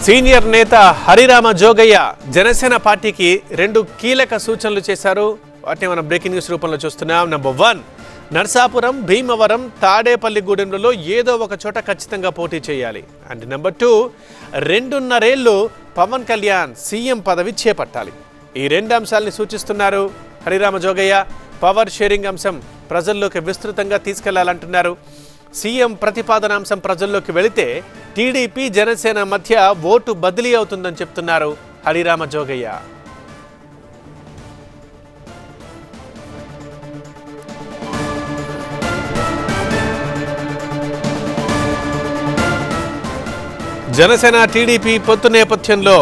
Senior నేత హరిరామ జోగయ్య జనసేన పార్టీకి రెండు కీలక సూచనలు చేశారు. వాటిని మనం బ్రేకింగ్ న్యూస్ రూపంలో చూస్తున్నాం. నంబర్ 1, నర్సాపురం, భీమవరం, తాడేపల్లిగూడెంలలో ఏదో ఒక చోట ఖచ్చితంగా పోటీ చేయాలి. అండ్ నంబర్ 2, 2.5 ఏళ్లు పవన్ కళ్యాణ్ సీఎం పదవి చేపట్టాలి. ఈ రెండు అంశాలని సూచిస్తున్నారు హరిరామ జోగయ్య. పవర్ షేరింగ్ అంశం ప్రజల్లోకి విస్తృతంగా తీసుకెళ్లాలంటున్నారు. సీఎం ప్రతిపాదనాంశం ప్రజల్లోకి వెళితే టీడీపీ జనసేన మధ్య ఓటు బదిలీ అవుతుందని చెప్తున్నారు హరిరామ జోగయ్య. జనసేన టీడీపీ పొత్తు నేపథ్యంలో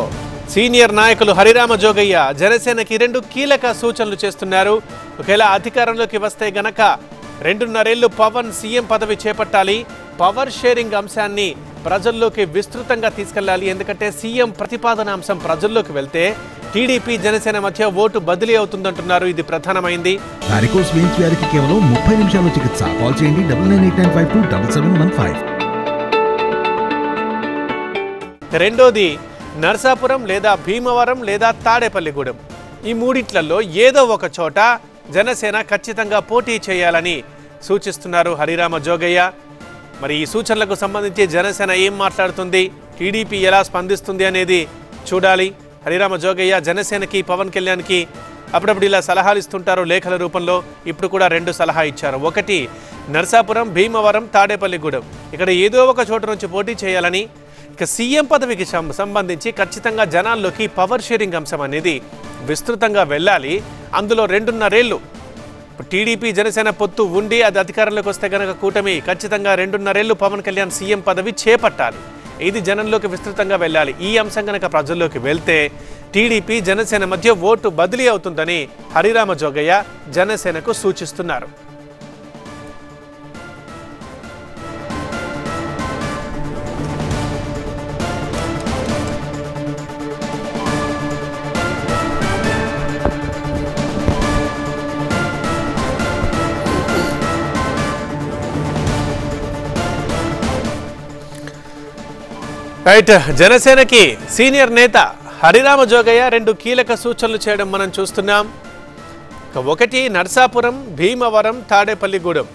సీనియర్ నాయకులు హరిరామ జోగయ్య జనసేనకి రెండు కీలక సూచనలు చేస్తున్నారు. ఒకవేళ అధికారంలోకి వస్తే గనక 2.5 ఏళ్లు పవన్ సీఎం పదవి చేపట్టాలి. పవర్ షేరింగ్ అంశాన్ని ప్రజల్లోకి విస్తృతంగా తీసుకెళ్లాలి. ఎందుకంటే సీఎం ప్రతిపాదన అంశం ప్రజల్లోకి వెళ్తే టీడీపీ జనసేన మధ్య ఓటు బదిలీ అవుతుందంటున్నారు. ఇది ప్రధానమైంది. వారికోస్ వెయిన్స్ వ్యాధికి కేవలం 30 నిమిషాల్లో చికిత్స. కాల్ చేయండి 9989527715. రెండోది, నర్సాపురం లేదా భీమవరం లేదా తాడేపల్లిగూడెం, ఈ మూడిట్లలో ఏదో ఒక చోట జనసేన ఖచ్చితంగా పోటీ చేయాలని సూచిస్తున్నారు హరిరామ జోగయ్య. మరి ఈ సూచనలకు సంబంధించి జనసేన ఏం మాట్లాడుతుంది, టీడీపీ ఎలా స్పందిస్తుంది అనేది చూడాలి. హరిరామ జోగయ్య జనసేనకి, పవన్ కళ్యాణ్కి అప్పుడప్పుడు ఇలా సలహాలు ఇస్తుంటారు లేఖల రూపంలో. ఇప్పుడు కూడా 2 సలహా ఇచ్చారు. ఒకటి, నర్సాపురం, భీమవరం, తాడేపల్లిగూడెం, ఇక్కడ ఏదో ఒక చోట నుంచి పోటీ చేయాలని. ఇక సీఎం పదవికి సంబంధించి ఖచ్చితంగా జనాల్లోకి పవర్ షేరింగ్ అంశం అనేది విస్తృతంగా వెళ్ళాలి. అందులో 2.5 ఏళ్లు టీడీపీ జనసేన పొత్తు ఉండి అది అధికారంలోకి వస్తే కనుక కూటమి ఖచ్చితంగా 2.5 ఏళ్లు పవన్ కళ్యాణ్ సీఎం పదవి చేపట్టాలి. ఇది జనంలోకి విస్తృతంగా వెళ్ళాలి. ఈ అంశం కనుక ప్రజల్లోకి వెళ్తే టీడీపీ జనసేన మధ్య ఓటు బదిలీ అవుతుందని హరిరామ జోగయ్య జనసేనకు సూచిస్తున్నారు. రైట్, జనసేనకి సీనియర్ నేత హరిరామ జోగయ్య 2 కీలక సూచనలు చేయడం మనం చూస్తున్నాం. ఒకటి, నర్సాపురం, భీమవరం, తాడేపల్లిగూడెం,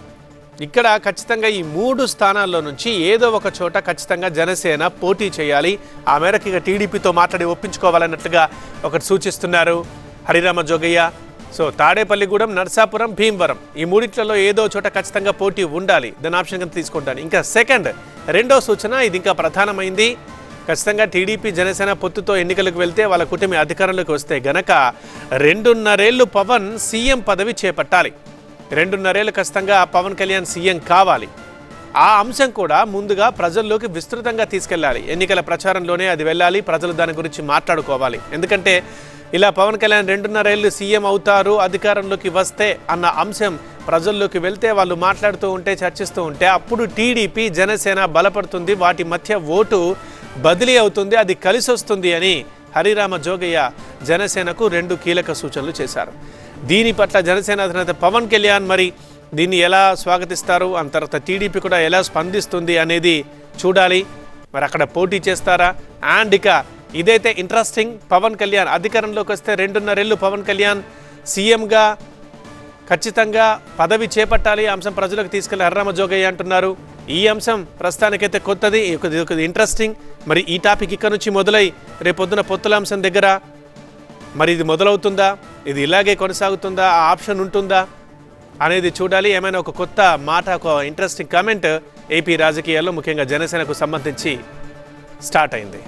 ఇక్కడ ఖచ్చితంగా ఈ 3 స్థానాల్లో నుంచి ఏదో ఒక చోట ఖచ్చితంగా జనసేన పోటీ చేయాలి. ఆ మేరకు ఇక టీడీపీతో మాట్లాడి ఒప్పించుకోవాలన్నట్లుగా ఒకటి సూచిస్తున్నారు హరిరామ జోగయ్య. సో తాడేపల్లిగూడెం, నర్సాపురం, భీమవరం, ఈ మూడిట్లలో ఏదో చోట ఖచ్చితంగా పోటీ ఉండాలి. దాని ఆప్షన్ కింద తీసుకుంటాను. ఇంకా రెండో సూచన, ఇది ఇంకా ప్రధానమైంది. ఖచ్చితంగా టీడీపీ జనసేన పొత్తుతో ఎన్నికలకు వెళ్తే వాళ్ళ కూటమి అధికారంలోకి వస్తే గనక 2.5 ఏళ్లు పవన్ సీఎం పదవి చేపట్టాలి. 2.5 ఏళ్లు ఖచ్చితంగా పవన్ కళ్యాణ్ సీఎం కావాలి. ఆ అంశం కూడా ముందుగా ప్రజల్లోకి విస్తృతంగా తీసుకెళ్ళాలి. ఎన్నికల ప్రచారంలోనే అది వెళ్ళాలి. ప్రజలు దాని గురించి మాట్లాడుకోవాలి. ఎందుకంటే ఇలా పవన్ కళ్యాణ్ 2.5 ఏళ్లు సీఎం అవుతారు అధికారంలోకి వస్తే అన్న అంశం ప్రజల్లోకి వెళ్తే వాళ్ళు మాట్లాడుతూ ఉంటే, చర్చిస్తూ ఉంటే అప్పుడు టీడీపీ జనసేన బలపడుతుంది. వాటి మధ్య ఓటు బదిలీ అవుతుంది. అది కలిసి వస్తుంది అని హరిరామ జోగయ్య జనసేనకు 2 కీలక సూచనలు చేశారు. దీని పట్ల జనసేన అధినేత పవన్ కళ్యాణ్ మరి దీన్ని ఎలా స్వాగతిస్తారు, ఆ తర్వాత టీడీపీ కూడా ఎలా స్పందిస్తుంది అనేది చూడాలి. మరి అక్కడ పోటీ చేస్తారా? అండ్ ఇక ఇదైతే ఇంట్రెస్టింగ్, పవన్ కళ్యాణ్ అధికారంలోకి వస్తే 2.5 ఏళ్లు పవన్ కళ్యాణ్ సీఎంగా ఖచ్చితంగా పదవి చేపట్టాలి. అంశం ప్రజలకు తీసుకెళ్లి హరిరామ జోగయ్య అంటున్నారు. ఈ అంశం ప్రస్తుతానికైతే కొత్తది, ఇంట్రెస్టింగ్. మరి ఈ టాపిక్ ఇక్కడ నుంచి మొదలై రేపొద్దున పొత్తుల అంశం దగ్గర మరి ఇది మొదలవుతుందా, ఇది ఇలాగే కొనసాగుతుందా, ఆ ఆప్షన్ ఉంటుందా అనేది చూడాలి. ఏమైనా ఒక కొత్త మాట, ఒక ఇంట్రెస్టింగ్ కామెంట్ ఏపీ రాజకీయాల్లో ముఖ్యంగా జనసేనకు సంబంధించి స్టార్ట్ అయింది.